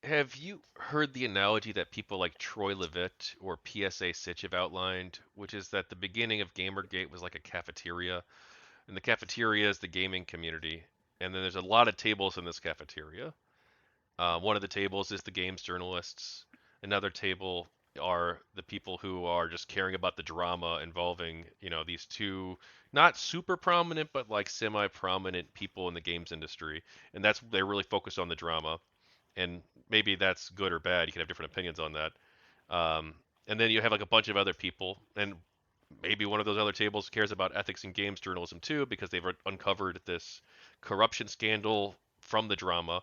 have you heard the analogy that people like Troy Levitt or PSA Sitch have outlined, which is that the beginning of Gamergate was like a cafeteria, and the cafeteria is the gaming community, and then there's a lot of tables in this cafeteria. One of the tables is the games journalists. Another table are the people who are just caring about the drama involving, these two not super prominent but like semi-prominent people in the games industry, and they're really focused on the drama. And maybe that's good or bad. You can have different opinions on that. Um, and then you have like a bunch of other people, and maybe one of those other tables cares about ethics and games journalism too, because they've uncovered this corruption scandal from the drama,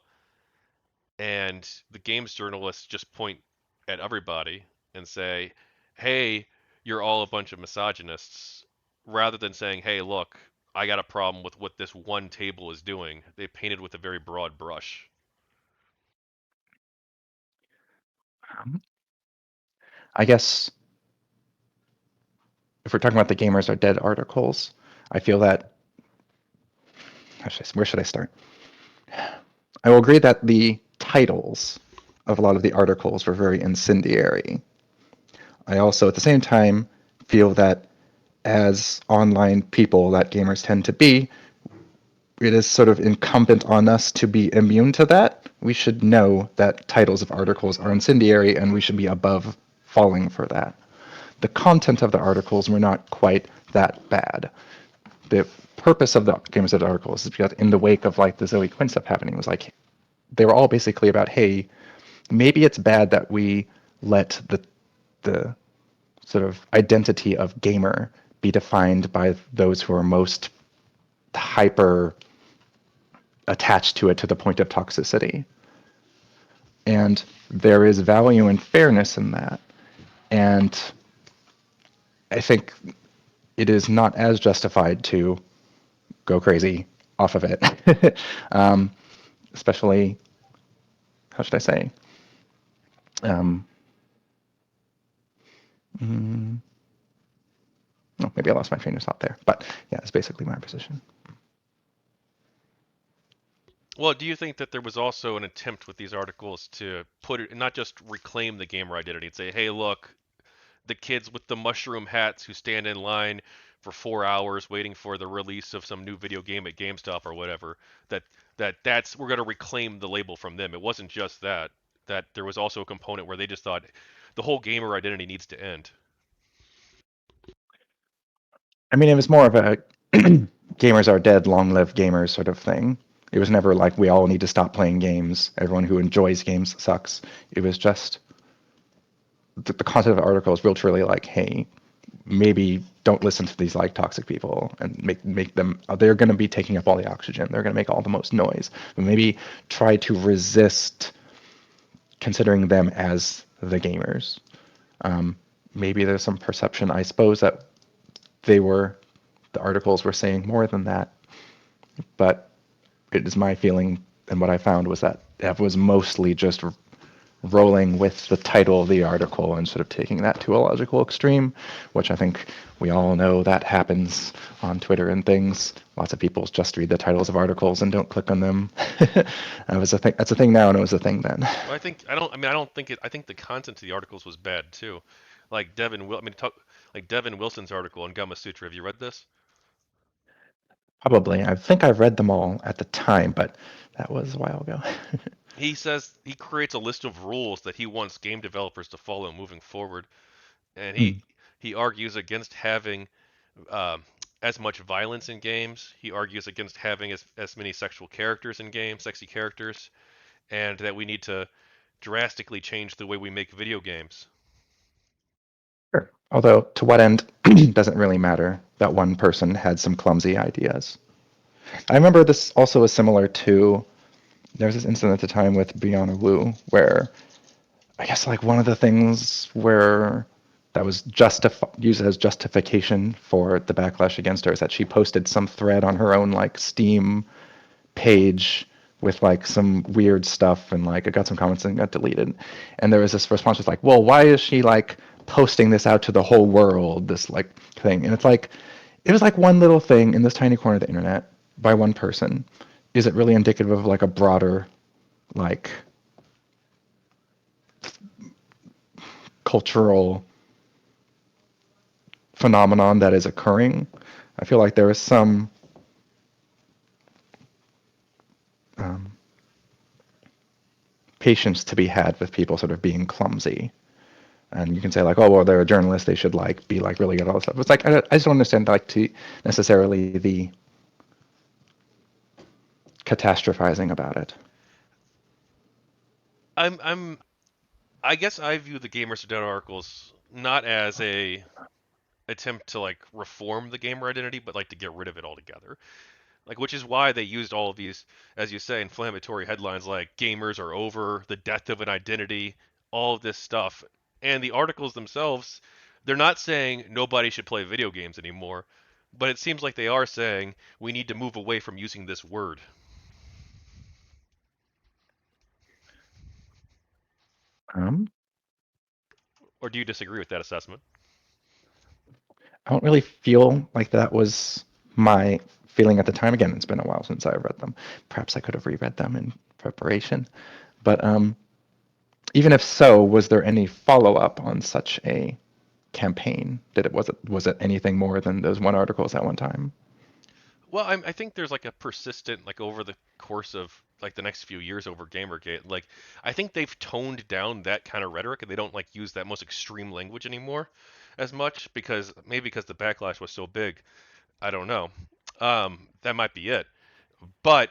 and the games journalists just point at everybody and say, "Hey, you're all a bunch of misogynists," rather than saying, "Hey, look, I got a problem with what this one table is doing." They painted with a very broad brush. Um, I guess if we're talking about the gamers are dead articles, I feel that where should I start? I will agree that the titles of a lot of the articles were very incendiary. I also, at the same time, feel that as online people that gamers tend to be, it is sort of incumbent on us to be immune to that. We should know that titles of articles are incendiary and we should be above falling for that. The content of the articles were not quite that bad. The purpose of the Gamers Dead articles is because in the wake of like the Zoe Quinn stuff happening was like they were all basically about, hey, maybe it's bad that we let the sort of identity of gamer be defined by those who are most hyper attached to it to the point of toxicity. And there is value and fairness in that. And I think it is not as justified to go crazy off of it. Especially, how should I say? Um, mm, oh, maybe I lost my train of thought there. But yeah, it's basically my position. Well, do you think that there was also an attempt with these articles to put it, not just reclaim the gamer identity and say, "Hey, look, the kids with the mushroom hats who stand in line for 4 hours waiting for the release of some new video game at GameStop or whatever, that that's we're going to reclaim the label from them." It wasn't just that; that there was also a component where they just thought the whole gamer identity needs to end. I mean, it was more of a gamers are dead, long live gamers sort of thing. It was never like we all need to stop playing games. Everyone who enjoys games sucks. It was just the content of the article is real truly like, hey, maybe don't listen to these like toxic people and make them they're going to be taking up all the oxygen. They're going to make all the most noise. But maybe try to resist considering them as the gamers. Um, Maybe there's some perception, I suppose, that the articles were saying more than that. But it is my feeling, and what I found was that it was mostly just rolling with the title of the article and sort of taking that to a logical extreme, which I think we all know that happens on Twitter and things. Lots of people just read the titles of articles and don't click on them. That was a thing. That's a thing now, and it was a thing then. Well, I don't think it. I think the content of the articles was bad too. Like like Devin Wilson's article on Gama Sutra. Have you read this? Probably. I think I've read them all at the time, but that was a while ago. He says he creates a list of rules that he wants game developers to follow moving forward, and Hmm. he argues against having um, as much violence in games. He argues against having as many sexual characters in games, sexy characters, and that we need to drastically change the way we make video games. Sure. Although, to what end doesn't really matter. That one person had some clumsy ideas. I remember this also was similar to there was this incident at the time with Brianna Wu where I guess like one of the things where that was used as justification for the backlash against her is that she posted some thread on her own like Steam page with like some weird stuff and like it got some comments and got deleted. And there was this response was like, well, why is she like posting this out to the whole world, this like thing? And it's like it was like one little thing in this tiny corner of the internet by one person. Is it really indicative of like a broader like cultural phenomenon that is occurring. I feel like there is some um, patience to be had with people sort of being clumsy. And you can say like, oh well, they're a journalist; they should like be like really good at all this stuff. It's like I just don't understand like to necessarily the catastrophizing about it. I'm I guess I view the Gamers Are Dead articles not as a attempt to like reform the gamer identity, but like to get rid of it altogether. Like, which is why they used all of these, as you say, inflammatory headlines like "Gamers are over," "The death of an identity," all of this stuff. And the articles themselves, they're not saying nobody should play video games anymore, but it seems like they are saying we need to move away from using this word. Um, Or do you disagree with that assessment? I don't really feel like that was my feeling at the time. Again, it's been a while since I read them. Perhaps I could have reread them in preparation. But even if so, was there any follow up on such a campaign? Did it was it anything more than those one articles at one time? Well, I think there's like a persistent, like over the course of like the next few years over Gamergate, like I think they've toned down that kind of rhetoric and they don't like use that most extreme language anymore as much because maybe because the backlash was so big. I don't know. That might be it. But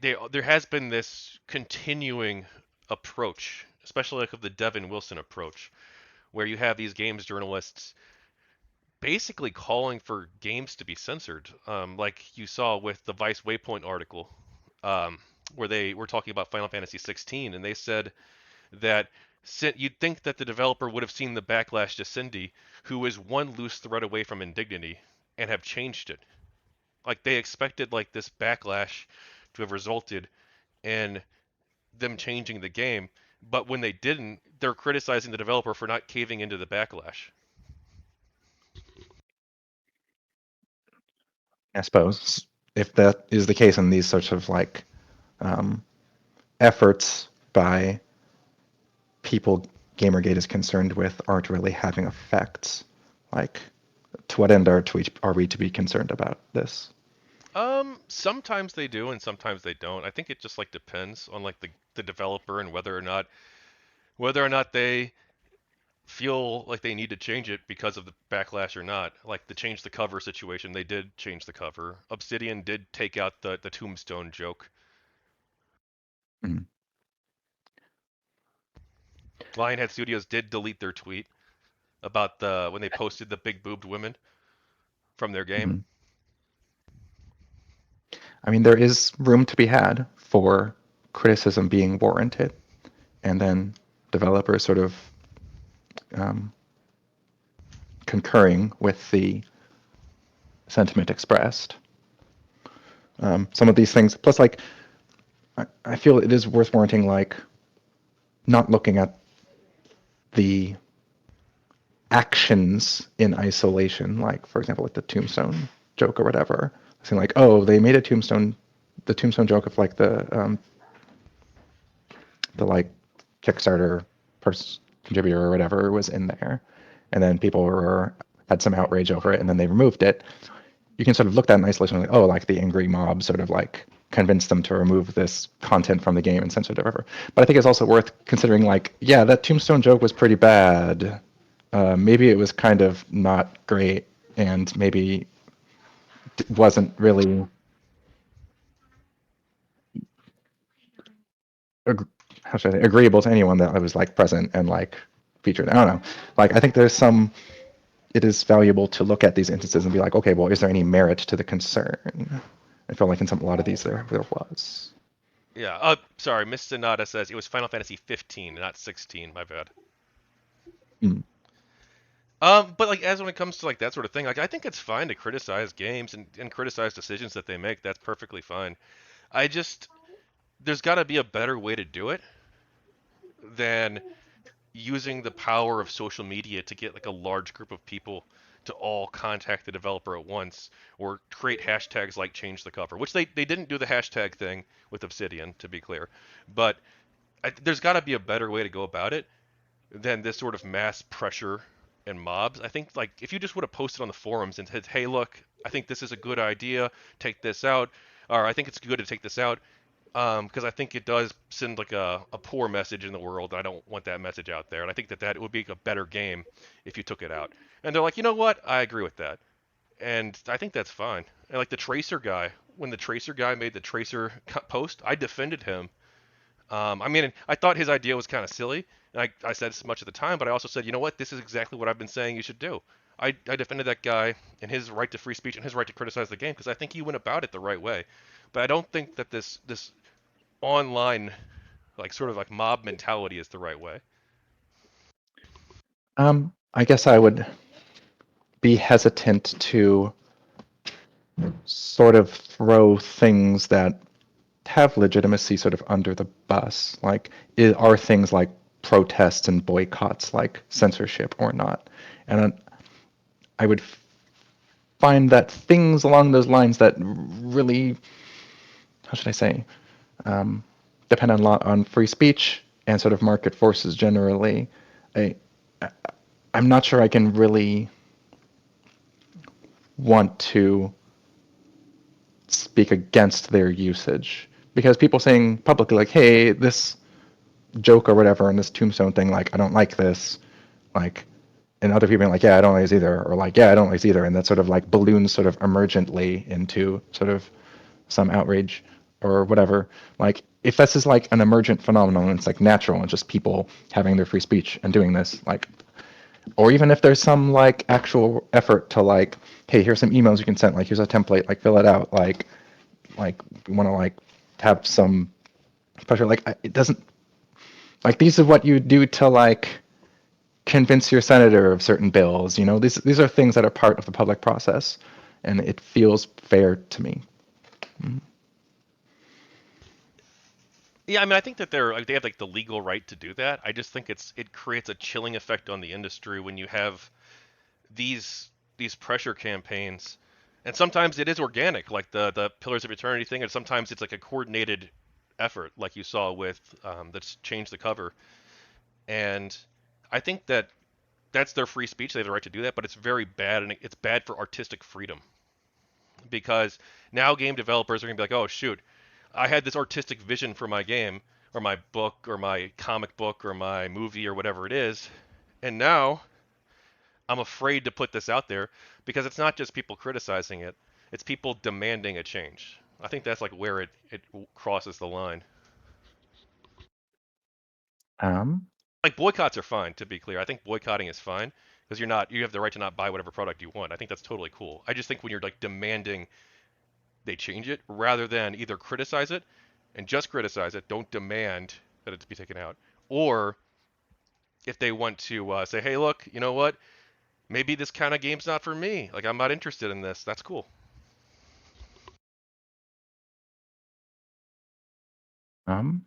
there has been this continuing approach, especially like of the Devin Wilson approach, where you have these games journalists basically calling for games to be censored, like you saw with the Vice Waypoint article, um, where they were talking about Final Fantasy 16, and they said that you'd think that the developer would have seen the backlash to Cindy, who is one loose thread away from indignity, and have changed it. Like they expected like this backlash to have resulted in them changing the game, but when they didn't, they're criticizing the developer for not caving into the backlash. I suppose if that is the case, and these sorts of like um, efforts by people Gamergate is concerned with aren't really having effects, like to what end are we to be concerned about this? Sometimes they do and sometimes they don't. I think it just like depends on like the developer and whether or not they feel like they need to change it because of the backlash or not. Like the change the cover situation, they did change the cover. Obsidian did take out the tombstone joke. Mm. Lionhead Studios did delete their tweet about the when they posted the big boobed women from their game. Mhm. I mean, there is room to be had for criticism being warranted, and then developers sort of um, concurring with the sentiment expressed. Some of these things, plus, like, I feel it is worth warranting, like, not looking at the actions in isolation, like, for example, like the tombstone joke or whatever. Saying, like, oh, they made the tombstone joke of, like, the like Kickstarter contributor or whatever was in there, and then people had some outrage over it, and then they removed it. You can sort of look at that in isolation, like, oh, like the angry mob sort of like convinced them to remove this content from the game and censor it, or whatever. But I think it's also worth considering, like, yeah, that Tombstone joke was pretty bad. Maybe it was kind of not great, and maybe wasn't really how should I say, agreeable to anyone that was like present and like featured. I don't know. Like I think there's some. It is valuable to look at these instances and be like, okay, well, is there any merit to the concern? I feel like in a lot of these there was. Yeah. Sorry, Miss Sonata says it was Final Fantasy 15, not 16. My bad. Mm. But like as when it comes to like that sort of thing, like I think it's fine to criticize games and criticize decisions that they make. That's perfectly fine. I just there's got to be a better way to do it than using the power of social media to get like a large group of people to all contact the developer at once or create hashtags like change the cover, which they didn't do the hashtag thing with Obsidian, to be clear. But there's got to be a better way to go about it than this sort of mass pressure and mobs. I think like if you just would have posted on the forums and said, "Hey, look, I think this is a good idea. Take this out," or "I think it's good to take this out," because I think it does send like a poor message in the world. I don't want that message out there, and I think that would be a better game if you took it out. And they're like, you know what? I agree with that, and I think that's fine. And like the Tracer guy, when the Tracer guy made the Tracer post, I defended him. I mean, I thought his idea was kind of silly, and I said as much at the time, but I also said, you know what? This is exactly what I've been saying you should do. I defended that guy and his right to free speech and his right to criticize the game because I think he went about it the right way. But I don't think that this online like sort of like mob mentality is the right way. I guess I would be hesitant to sort of throw things that have legitimacy sort of under the bus. Like, are things like protests and boycotts like censorship or not? And I would find that things along those lines that really, how should I say, um, depend a lot on free speech and sort of market forces generally. I, I'm not sure I can really want to speak against their usage because people saying publicly like, "Hey, this joke or whatever and this tombstone thing, like, I don't like this," like, and other people being like, "Yeah, I don't like this either," or like, "Yeah, I don't like this either," and that sort of like balloons sort of emergently into sort of some outrage or whatever. Like, if this is like an emergent phenomenon, it's like natural and just people having their free speech and doing this, like, or even if there's some like actual effort to like, hey, here's some emails you can send, like here's a template, like fill it out, like we want to like have some pressure, like it doesn't, like these are what you do to like convince your senator of certain bills, you know, these are things that are part of the public process, and it feels fair to me. Yeah, I mean, I think that they're like they have like the legal right to do that. I just think it creates a chilling effect on the industry when you have these pressure campaigns, and sometimes it is organic, like the Pillars of Eternity thing, and sometimes it's like a coordinated effort, like you saw with that's Change the Cover. And I think that that's their free speech; they have the right to do that, but it's very bad, and it's bad for artistic freedom because now game developers are gonna be like, oh shoot, I had this artistic vision for my game or my book or my comic book or my movie or whatever it is, and now I'm afraid to put this out there because it's not just people criticizing it, it's people demanding a change. I think that's like where it crosses the line. Um, Like boycotts are fine, to be clear. I think boycotting is fine because you have the right to not buy whatever product you want. I think that's totally cool. I just think when you're like demanding they change it rather than either criticize it and just criticize it, don't demand that it be taken out, or if they want to say, hey, look, you know what? Maybe this kind of game's not for me. Like I'm not interested in this. That's cool. um,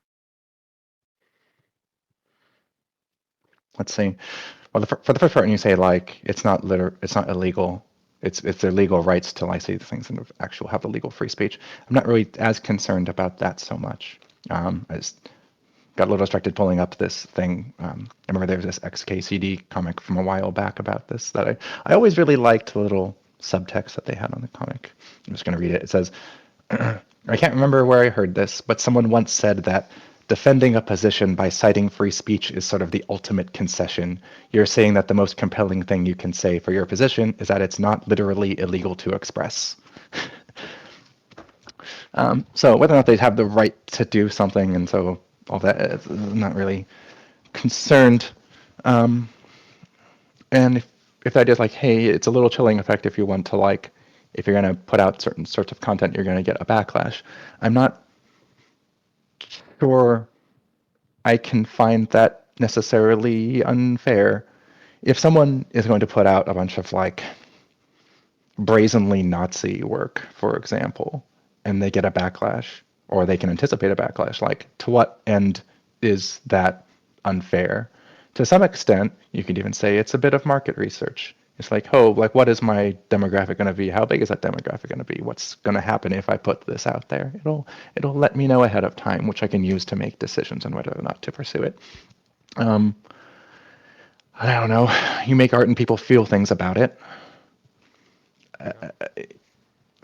let's see. Well, for the first part, when you say like it's not illegal. It's their legal rights to like say the things and actual have the legal free speech. I'm not really as concerned about that so much. I just got a little distracted pulling up this thing. I remember there was this XKCD comic from a while back about this that I always really liked the little subtext that they had on the comic. I'm just going to read it. It says, I can't remember where I heard this, but someone once said that defending a position by citing free speech is sort of the ultimate concession. You're saying that the most compelling thing you can say for your position is that it's not literally illegal to express. So whether or not they'd have the right to do something, and so all that, I'm not really concerned. Um, and if the idea is like, hey, it's a little chilling effect if you want to like, if you're going to put out certain sorts of content, you're going to get a backlash. I'm not sure I can find that necessarily unfair. If someone is going to put out a bunch of like brazenly Nazi work, for example, and they get a backlash, or they can anticipate a backlash, like to what end is that unfair? To some extent, you could even say it's a bit of market research. It's like, oh, like what is my demographic going to be? How big is that demographic going to be? What's going to happen if I put this out there? It'll let me know ahead of time, which I can use to make decisions on whether or not to pursue it. Um, I don't know. You make art and people feel things about it.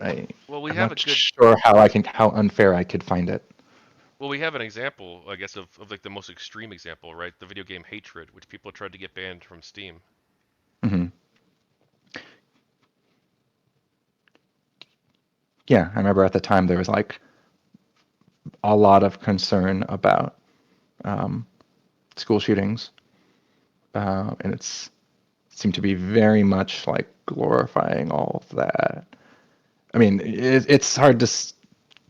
Yeah. I, Well, we I'm have a not good. sure how unfair I could find it. Well, we have an example, I guess, of like the most extreme example, right? The video game Hatred, which people tried to get banned from Steam. Hmm. Yeah, I remember at the time there was like a lot of concern about um, school shootings, and it seemed to be very much like glorifying all of that. I mean, it's hard to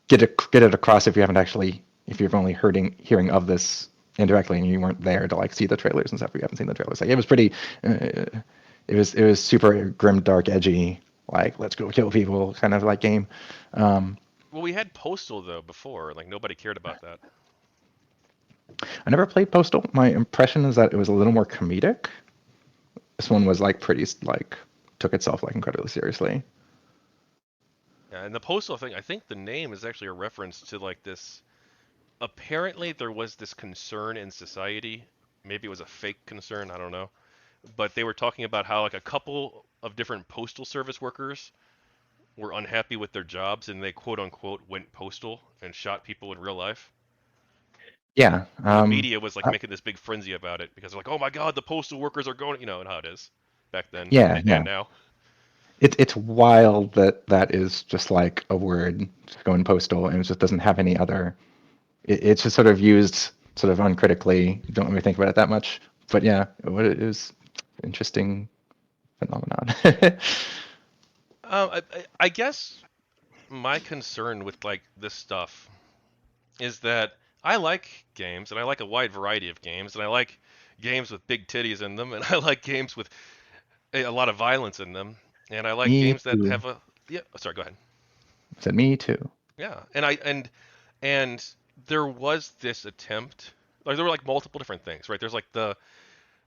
get it across if you've only hearing of this indirectly and you weren't there to like see the trailers and stuff. You haven't seen the trailers. Like it was pretty. It was super grim, dark, edgy. Like let's go kill people kind of like game. Um, Well, we had Postal though before, like nobody cared about that. I never played Postal. My impression is that it was a little more comedic. This one was like pretty like took itself like incredibly seriously. Yeah, and the Postal thing, I think the name is actually a reference to like this. Apparently, there was this concern in society. Maybe it was a fake concern, I don't know. But they were talking about how like a couple of different postal service workers were unhappy with their jobs and they quote unquote went postal and shot people in real life. Yeah. And the media was like making this big frenzy about it because they're like, "Oh my God, the postal workers are going," and how it is back then Yeah. and Yeah. now. It's wild that that is just like a word going postal and it just doesn't have any other. It's just sort of used sort of uncritically. Don't really think about it that much. But yeah, it is interesting phenomenon. I guess my concern with like this stuff is that I like games and I like a wide variety of games and I like games with big titties in them and I like games with a lot of violence in them and I like Me games that too. have a yeah. Sorry, go ahead. Said me too. Yeah, and there was this attempt. Like there were like multiple different things, right? There's like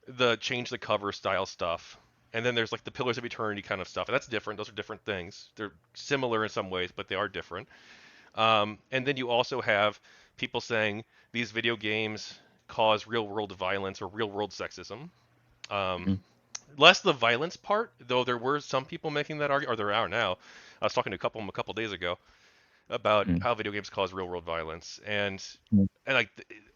the change the cover style stuff, and then there's like the Pillars of Eternity kind of stuff, and that's different. Those are different things. They're similar in some ways, but they are different. And then you also have people saying these video games cause real world violence or real world sexism. Um, Mhm. Less the violence part, though there were some people making that argument, or there are now. I was talking to a couple days ago about Mhm. how video games cause real world violence Mhm. and like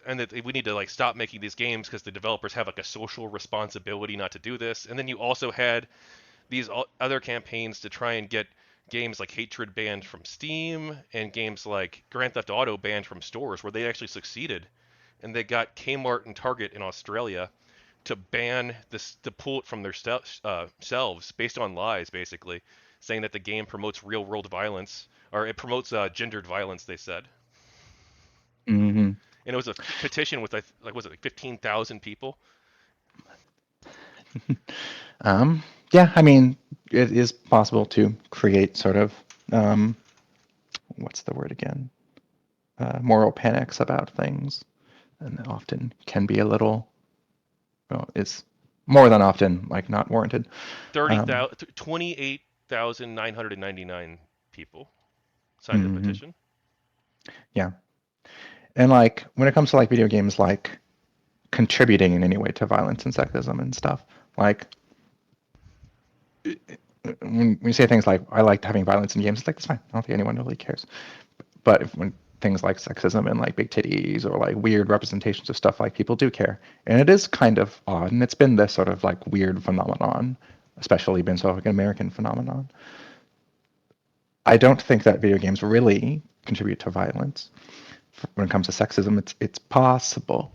and that we need to like stop making these games because the developers have like a social responsibility not to do this. And then you also had these other campaigns to try and get games like Hatred banned from Steam and games like Grand Theft Auto banned from stores where they actually succeeded and they got Kmart and Target in Australia to ban this to pull it from their shelves based on lies, basically saying that the game promotes real world violence or it promotes gendered violence. They said, Mhm. and it was a petition with like was it like 15,000 people. Yeah, I mean, it is possible to create sort of um, what's the word again? Moral panics about things, and it often can be a little. Well, it's more than often like not warranted. Um, 28,999 people signed the mhm. petition. Yeah, and like when it comes to like video games, like contributing in any way to violence and sexism and stuff, like when you say things like "I liked having violence in games," it's like that's fine. I don't think anyone really cares. But when things like sexism and like big titties or like weird representations of stuff, like people do care, and it is kind of odd, and it's been this sort of like weird phenomenon, especially been sort of like an American phenomenon. I don't think that video games really contribute to violence. When it comes to sexism, it's possible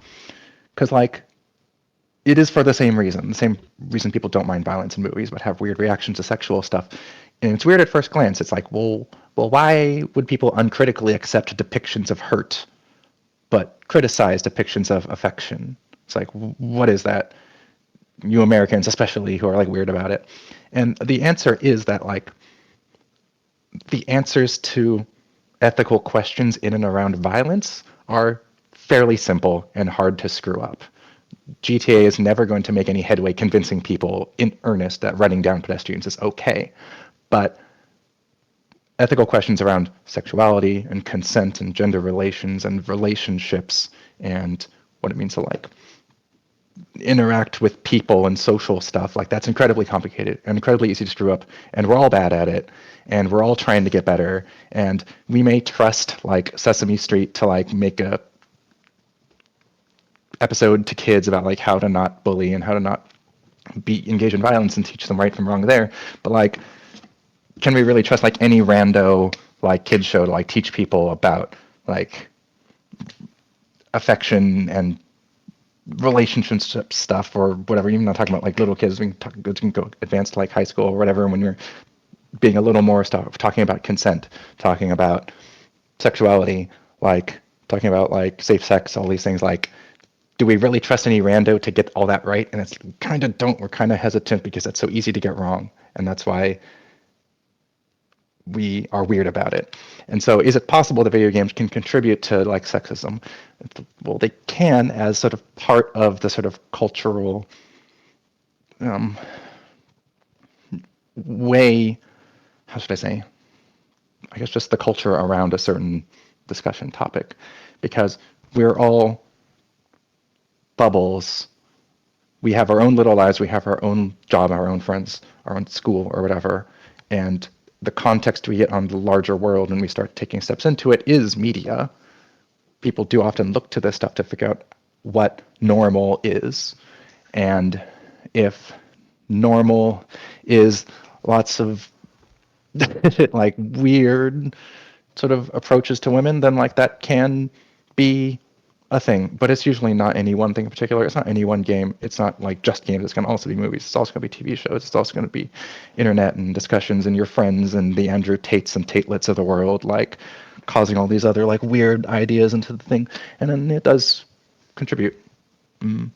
because like it is for the same reason people don't mind violence in movies but have weird reactions to sexual stuff. And it's weird at first glance. It's like, well, why would people uncritically accept depictions of hurt but criticize depictions of affection? It's like, what is that? You Americans, especially, who are like weird about it. And the answer is that like the answers to ethical questions in and around violence are fairly simple and hard to screw up. GTA is never going to make any headway convincing people in earnest that running down pedestrians is okay. But ethical questions around sexuality and consent and gender relations and relationships and what it means to like interact with people and social stuff, like that's incredibly complicated and incredibly easy to screw up, and we're all bad at it, and we're all trying to get better, and we may trust like Sesame Street to like make a episode to kids about like how to not bully and how to not be engage in violence and teach them right from wrong there, but like can we really trust like any rando like kids show to like teach people about like affection and relationship stuff or whatever? Even not talking about like little kids, we can go advanced to like high school or whatever, when you're being a little more stuff, talking about consent, talking about sexuality, like talking about like safe sex, all these things. Like, do we really trust any rando to get all that right? And it's kind of don't. We're kind of hesitant because it's so easy to get wrong, and that's why we are weird about it. And so, is it possible that video games can contribute to like sexism? Well, they can, as sort of part of the sort of cultural um, way. How should I say? I guess just the culture around a certain discussion topic, because we're all bubbles. We have our own little lives. We have our own job, our own friends, our own school, or whatever. And the context we get on the larger world when we start taking steps into it is media. People do often look to this stuff to figure out what normal is. And if normal is lots of like weird sort of approaches to women, then like that can be a thing. But it's usually not any one thing in particular. It's not any one game. It's not like just games. It's going to also be movies. It's also going to be TV shows. It's also going to be internet and discussions and your friends and the Andrew Tates and Tatelets of the world, like causing all these other like weird ideas into the thing. And then it does contribute. Mm.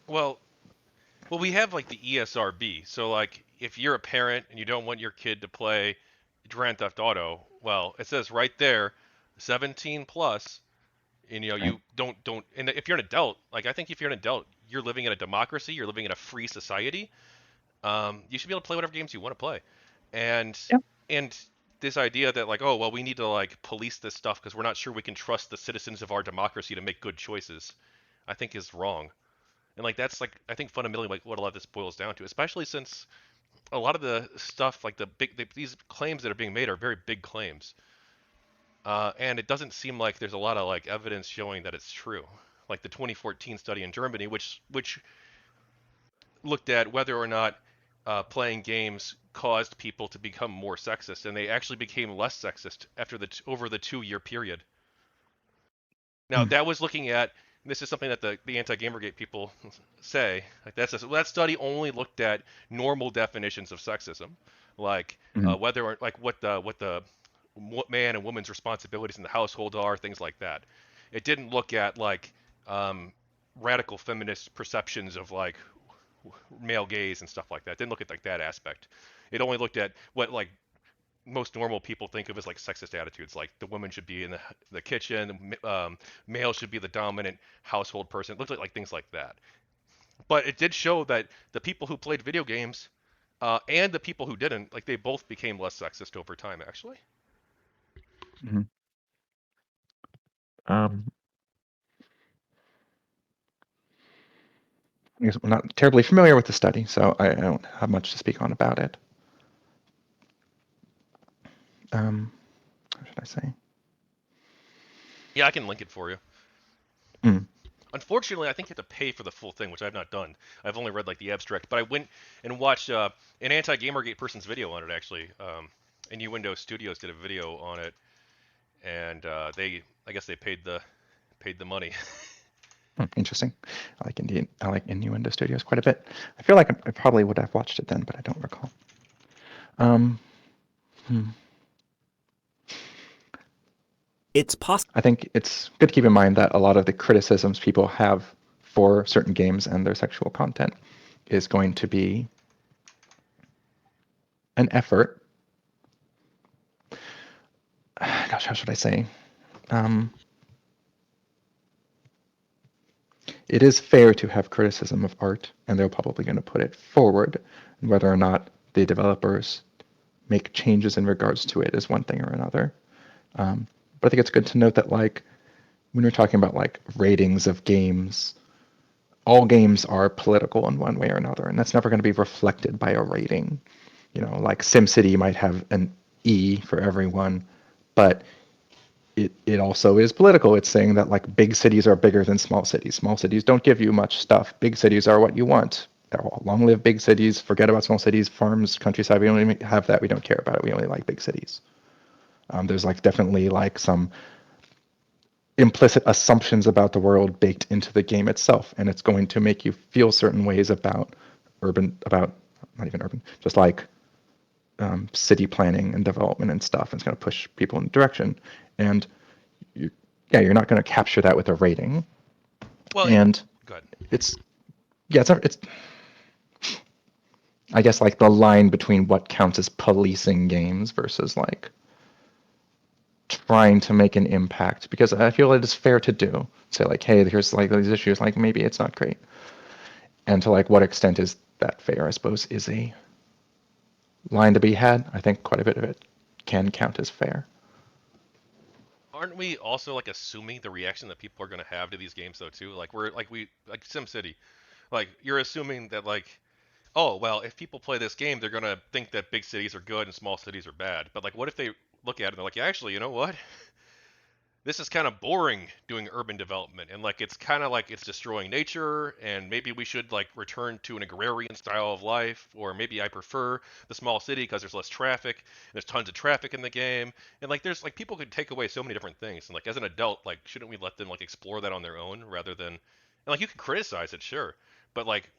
Well, we have like the ESRB. So like if you're a parent and you don't want your kid to play Grand Theft Auto, well, it says right there 17 plus, and Right. you don't and if you're an adult, like I think if you're an adult, you're living in a democracy, you're living in a free society. You should be able to play whatever games you want to play. And Yeah. and this idea that like, oh, well, we need to like police this stuff because we're not sure we can trust the citizens of our democracy to make good choices, I think is wrong. And like that's like I think fundamentally like what a lot of this boils down to, especially since a lot of the stuff like these claims that are being made are very big claims, and it doesn't seem like there's a lot of like evidence showing that it's true. Like the 2014 study in Germany, which looked at whether or not playing games caused people to become more sexist, and they actually became less sexist after over the 2 year period. Now Mm. that was looking at this is something that the anti-GamerGate people say. Like that study only looked at normal definitions of sexism, like Mm. whether or like what man and woman's responsibilities in the household are, things like that. It didn't look at like um, radical feminist perceptions of like male gaze and stuff like that. It didn't look at like that aspect. It only looked at what like most normal people think of as like sexist attitudes, like the woman should be in the kitchen, male should be the dominant household person. It looked like things like that. But it did show that the people who played video games and the people who didn't, like they both became less sexist over time, actually. Mm. Um, I guess I'm not terribly familiar with the study, so I don't have much to speak on about it. How should I say? Yeah, I can link it for you. Mm. Unfortunately, I think you have to pay for the full thing, which I've not done. I've only read like the abstract, but I went and watched an anti-GamerGate person's video on it actually. Innuendo Studios did a video on it, and I guess they paid the money. Interesting. I like Innuendo Studios quite a bit. I feel like I probably would have watched it then, but I don't recall. Um, hmm. It's possible. I think it's good to keep in mind that a lot of the criticisms people have for certain games and their sexual content is going to be an effort. Gosh, how should I say? Um, it is fair to have criticism of art, and they're probably going to put it forward. Whether or not the developers make changes in regards to it is one thing or another. But I think it's good to note that, like, when we're talking about like ratings of games, all games are political in one way or another, and that's never going to be reflected by a rating. Like SimCity might have an E for everyone, but it also is political. It's saying that like big cities are bigger than small cities. Small cities don't give you much stuff. Big cities are what you want. Long live big cities. Forget about small cities, farms, countryside. We don't even have that. We don't care about it. We only like big cities. There's like definitely like some implicit assumptions about the world baked into the game itself, and it's going to make you feel certain ways about about not even urban, just like city planning and development and stuff. And it's going to push people in a direction, and you, yeah, you're not going to capture that with a rating. Well, And go ahead. it's it's I guess like the line between what counts as policing games versus like trying to make an impact, because I feel it is fair to do. Say like, hey, here's like these issues, like maybe it's not great. And to like what extent is that fair, I suppose, is a line to be had. I think quite a bit of it can count as fair. Aren't we also like assuming the reaction that people are going to have to these games though too? Like like SimCity, like you're assuming that like, oh well, if people play this game, they're going to think that big cities are good and small cities are bad. But like, what if they look at it and they're like, yeah, actually, you know what? This is kind of boring doing urban development, and like it's kind of like it's destroying nature, and maybe we should like return to an agrarian style of life, or maybe I prefer the small city because there's less traffic, and there's tons of traffic in the game, and like there's like people could take away so many different things, and like as an adult, like shouldn't we let them like explore that on their own rather than, and like you can criticize it, sure, but like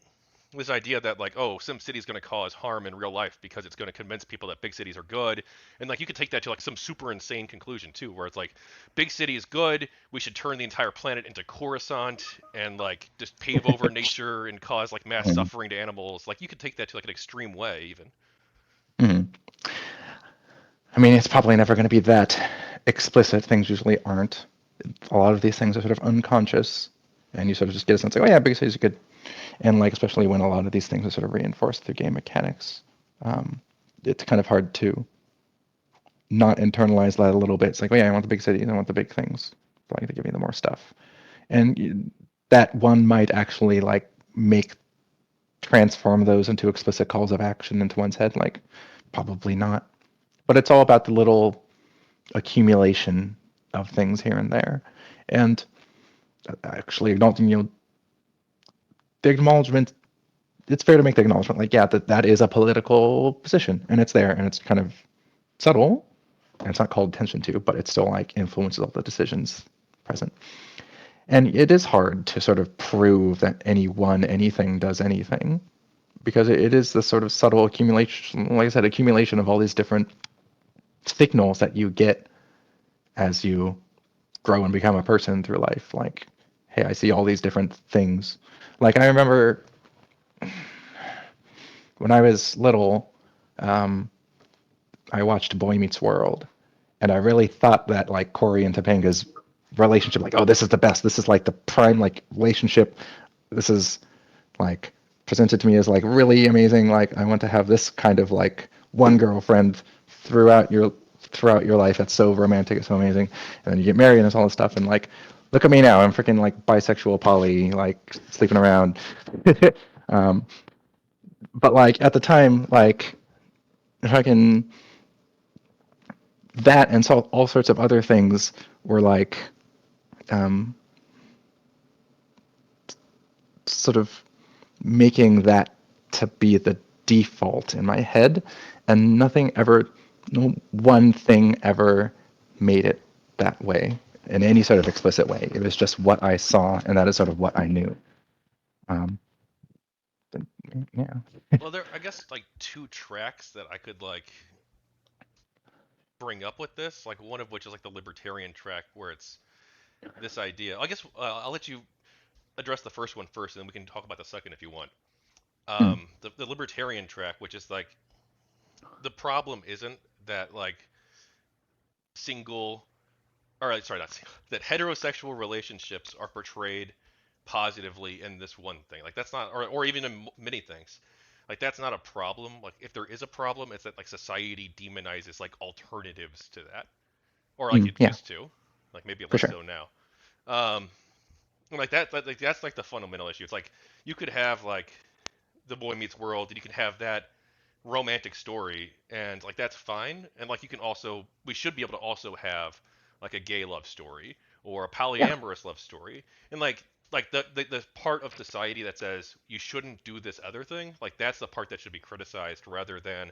this idea that like, oh, SimCity is going to cause harm in real life because it's going to convince people that big cities are good, and like you could take that to like some super insane conclusion too, where it's like big city is good, we should turn the entire planet into Coruscant and like just pave over nature and cause like mass Mhm. suffering to animals. Like you could take that to like an extreme way even. Mhm. I mean, it's probably never going to be that explicit. Things usually aren't. A lot of these things are sort of unconscious, and you sort of just get a sense like, oh yeah, big cities are good. And like, especially when a lot of these things are sort of reinforced through game mechanics, um, it's kind of hard to not internalize that a little bit. It's like, oh yeah, I want the big cities, I want the big things, so I get to give you the more stuff. And that one might actually like make transform those into explicit calls of action into one's head. Like, probably not. But it's all about the little accumulation of things here and there. And actually acknowledging, the acknowledgement, it's fair to make the acknowledgement, like, yeah, that is a political position, and it's there, and it's kind of subtle, and it's not called attention to, but it still like influences all the decisions present. And it is hard to sort of prove that anything does anything, because it is this sort of subtle accumulation, like I said, accumulation of all these different signals that you get as you grow and become a person through life. Like, hey, I see all these different things. Like, I remember when I was little, um, I watched Boy Meets World, and I really thought that like Corey and Topanga's relationship, like, oh, this is the best. This is like the prime like relationship. This is like presented to me as like really amazing. Like, I want to have this kind of like one girlfriend throughout your life. That's so romantic. It's so amazing. And then you get married and it's all this stuff. And like, look at me now. I'm freaking like bisexual poly, like sleeping around. um, but like at the time, like fucking that and so all sorts of other things were like um, sort of making that to be the default in my head, and no one thing ever made it that way in any sort of explicit way. It was just what I saw, and that is sort of what I knew. Um, but, yeah. Well, there I guess like two tracks that I could like bring up with this, like one of which is like the libertarian track where it's this idea. I guess I'll let you address the first one first, and then we can talk about the second if you want. Hmm. The libertarian track, which is like the problem isn't that like single, or sorry, not single, that heterosexual relationships are portrayed positively in this one thing. Like that's not, or even in many things. Like that's not a problem. Like if there is a problem, it's that like society demonizes like alternatives to that, or like Hmm. it Yeah, used to, like maybe for less sure. so now. Um, And like that's like the fundamental issue. It's like you could have like the Boy Meets World, and you can have that romantic story, and like that's fine. And like you can also, we should be able to also have like a gay love story or a Yeah. polyamorous love story, and like the part of society that says you shouldn't do this other thing, like that's the part that should be criticized rather than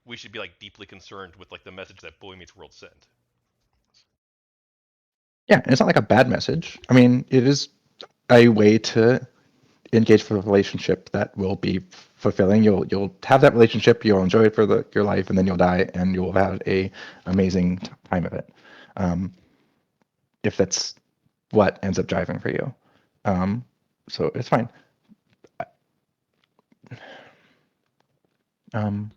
we should be like deeply concerned with like the message that Boy Meets World sent. Yeah, and it's not like a bad message. I mean, it is a way to engage for a relationship that will be fulfilling. You'll have that relationship, you'll enjoy it for your life, and then you'll die, and you'll have a amazing time of it. If that's what ends up driving for you, so it's fine. Um,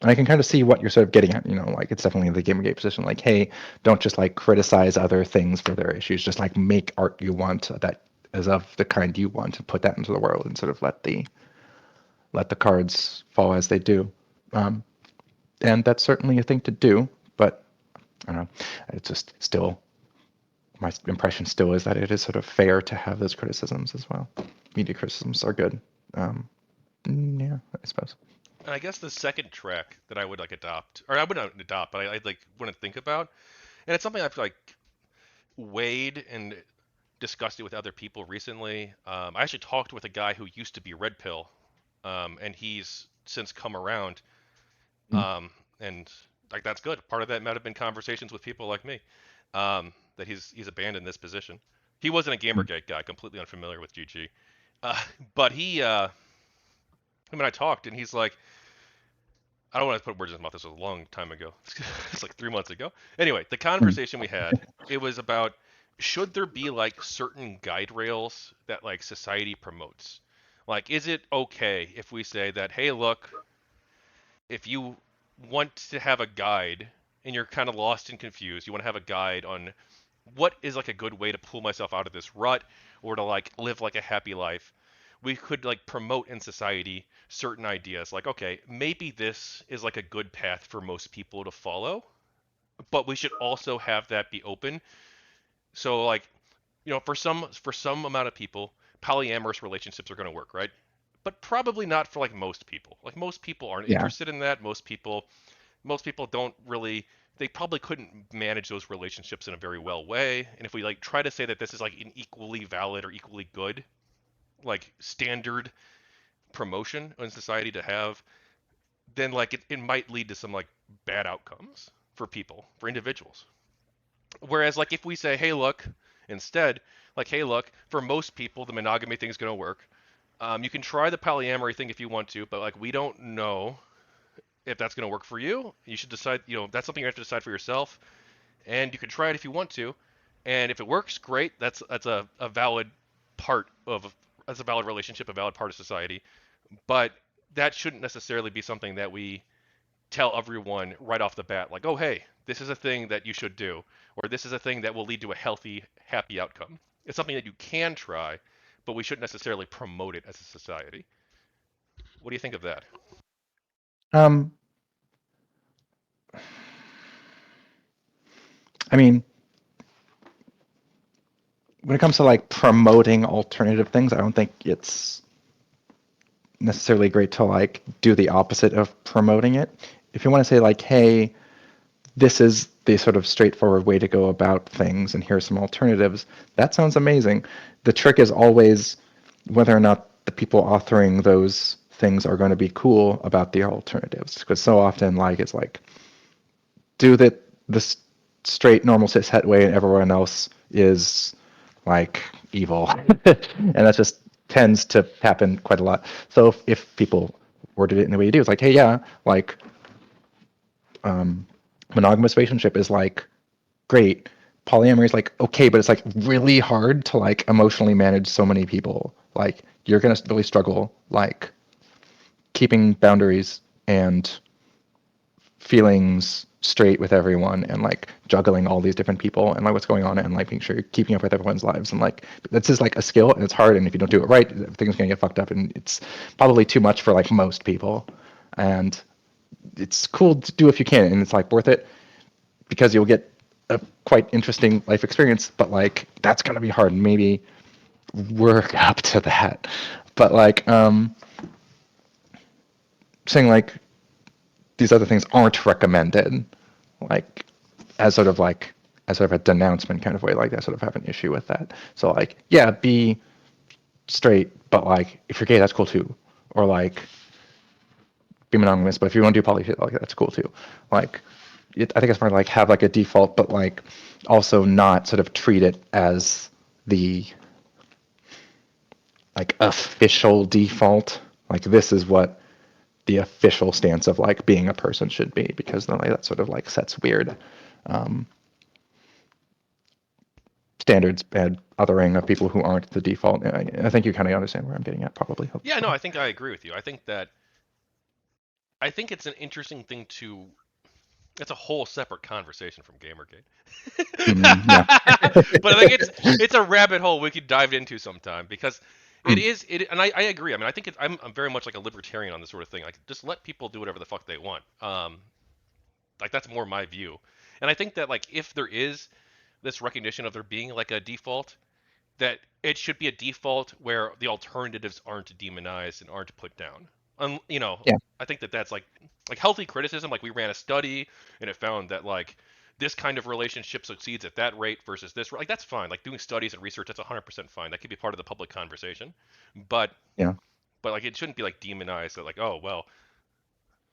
and I can kind of see what you're sort of getting at. Like it's definitely the GamerGate position. Like, hey, don't just like criticize other things for their issues. Just like make art you want that is of the kind you want, and put that into the world, and sort of let the cards fall as they do. Um, and that's certainly a thing to do. But I don't know. It's just still my impression still is that it is sort of fair to have those criticisms as well. Media criticisms are good. Yeah, I suppose. And I guess the second track that I would like adopt, or I would not adopt, but I like want to think about, and it's something I've like weighed and discussed it with other people recently. I actually talked with a guy who used to be Red Pill, and he's since come around, Mm. and like that's good. Part of that might have been conversations with people like me, that he's abandoned this position. He wasn't a Mm. GamerGate guy, completely unfamiliar with GG, uh, but him and I talked, and he's like, I don't want to put words in his mouth. This was a long time ago. It's like 3 months ago. Anyway, the Mm. conversation we had, it was about should there be like certain guide rails that like society promotes? Like, is it okay if we say that, hey, look, if you want to have a guide and you're kind of lost and confused, you want to have a guide on what is like a good way to pull myself out of this rut or to like live like a happy life, we could like promote in society certain ideas like, okay, maybe this is like a good path for most people to follow, but we should also have that be open. So like, for some amount of people, polyamorous relationships are going to work, right? But probably not for like most people. Like most people aren't Yeah. interested in that. Most people don't really, they probably couldn't manage those relationships in a very well way. And if we like try to say that this is like an equally valid or equally good like standard promotion in society to have, then like it might lead to some like bad outcomes for people, for individuals. Whereas like if we say, hey look, instead, like, hey look, for most people the monogamy thing is going to work. You can try the polyamory thing if you want to, but like we don't know if that's going to work for you. You should decide, that's something you have to decide for yourself, and you can try it if you want to. And if it works, great. That's a valid part of that's a valid relationship, a valid part of society. But that shouldn't necessarily be something that we tell everyone right off the bat, like, oh hey, this is a thing that you should do, or this is a thing that will lead to a healthy, happy outcome. It's something that you can try, but we shouldn't necessarily promote it as a society. What do you think of that? Um, I mean, when it comes to like promoting alternative things, I don't think it's necessarily great to like do the opposite of promoting it. If you want to say like, hey, this is the sort of straightforward way to go about things, and here's some alternatives, that sounds amazing. The trick is always whether or not the people authoring those things are going to be cool about the alternatives, because so often like it's like do the straight normal cis het way and everyone else is like evil. And that just tends to happen quite a lot. So if people worded it in the way you do, it's like, hey, yeah, like monogamous relationship is like great. Polyamory is like okay, but it's like really hard to like emotionally manage so many people. Like you're gonna really struggle like keeping boundaries and feelings straight with everyone, and like juggling all these different people and like what's going on, and like making sure you're keeping up with everyone's lives, and like this is like a skill, and it's hard, and if you don't do it right, things gonna get fucked up, and it's probably too much for like most people. And it's cool to do if you can, and it's like worth it because you'll get a quite interesting life experience, but like that's gonna be hard. And maybe work up to that. But like saying like these other things aren't recommended, like as sort of like as sort of a denouncement kind of way, like I sort of have an issue with that. So like, yeah, be straight, but like if you're gay, that's cool too. Or like be monogamous, but if you want to do poly, like that's cool too. Like I think it's more like have like a default, but like also not sort of treat it as the like official default. Like this is what the official stance of like being a person should be, because then like, that sort of like sets weird standards and othering of people who aren't the default. I think you kind of understand where I'm getting at, probably. Yeah, no, I think I agree with you. I think it's an interesting thing to. It's a whole separate conversation from Gamergate. Yeah. But I think it's a rabbit hole we could dive into sometime because it Mm, is it, and I agree. I mean, I think I'm very much like a libertarian on this sort of thing. Like, just let people do whatever the fuck they want. Like that's more my view. And I think that like if there is this recognition of there being like a default, that it should be a default where the alternatives aren't demonized and aren't put down. You know, yeah. I think that that's like healthy criticism. Like we ran a study and it found that like this kind of relationship succeeds at that rate versus this. Like that's fine. Like doing studies and research, that's 100% fine. That could be part of the public conversation. But Yeah. but like it shouldn't be like demonized. That like, oh well,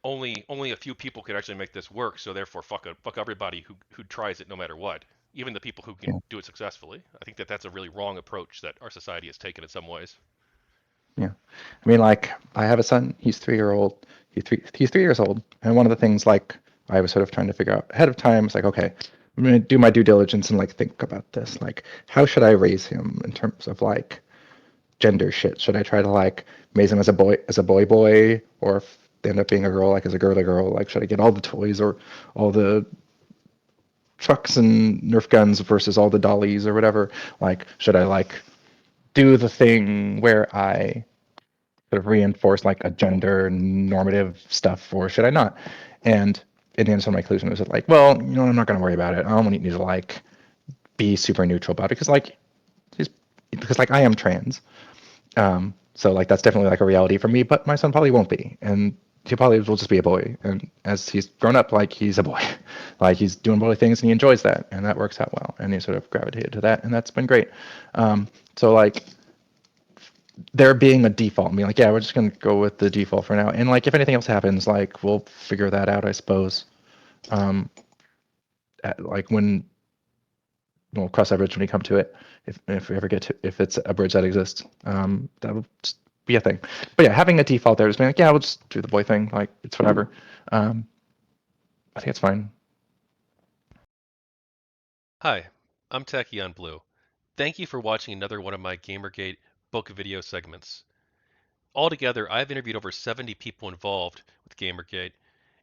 only a few people can actually make this work, so therefore fuck everybody who tries it no matter what, even the people who can Yeah. do it successfully. I think that that's a really wrong approach that our society has taken in some ways. Yeah. I mean, like, I have a son. He's 3 year old. He's 3 years old. And one of the things, like, I was sort of trying to figure out ahead of time is like, okay, I'm gonna do my due diligence and like think about this. Like, how should I raise him in terms of like gender shit? Should I try to like raise him as a boy, or if they end up being a girl, like as a girly girl? Like, should I get all the toys or all the trucks and Nerf guns versus all the dollies or whatever? Like, should I like do the thing where I sort of reinforce like a gender normative stuff, or should I not? And in the end, so my conclusion was like, well, I'm not going to worry about it. I don't need to like be super neutral about it because like I am trans. So like that's definitely like a reality for me, but my son probably won't be, and he probably will just be a boy. And as he's grown up, like he's a boy, like he's doing boy things and he enjoys that, and that works out well. And he sort of gravitated to that, and that's been great. So like there being a default, being like, yeah, we're just gonna go with the default for now, and like if anything else happens, like we'll figure that out, I suppose. Um, like when we'll cross that bridge when we come to it, if we ever get to, if it's a bridge that exists, that'll just be a thing. But yeah, having a default there, just being like, yeah, we'll just do the boy thing, like it's whatever. I think it's fine. Hi, I'm Tachyon Blue. Thank you for watching another one of my Gamergate book video segments. Altogether, I've interviewed over 70 people involved with Gamergate,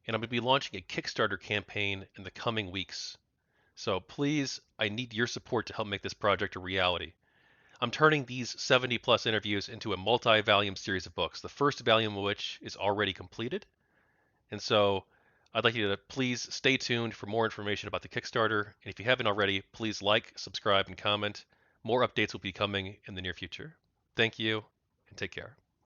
and I'm going to be launching a Kickstarter campaign in the coming weeks. So please, I need your support to help make this project a reality. I'm turning these 70 plus interviews into a multi-volume series of books, the first volume of which is already completed. And so I'd like you to please stay tuned for more information about the Kickstarter. And if you haven't already, please like, subscribe, and comment. More updates will be coming in the near future. Thank you, and take care.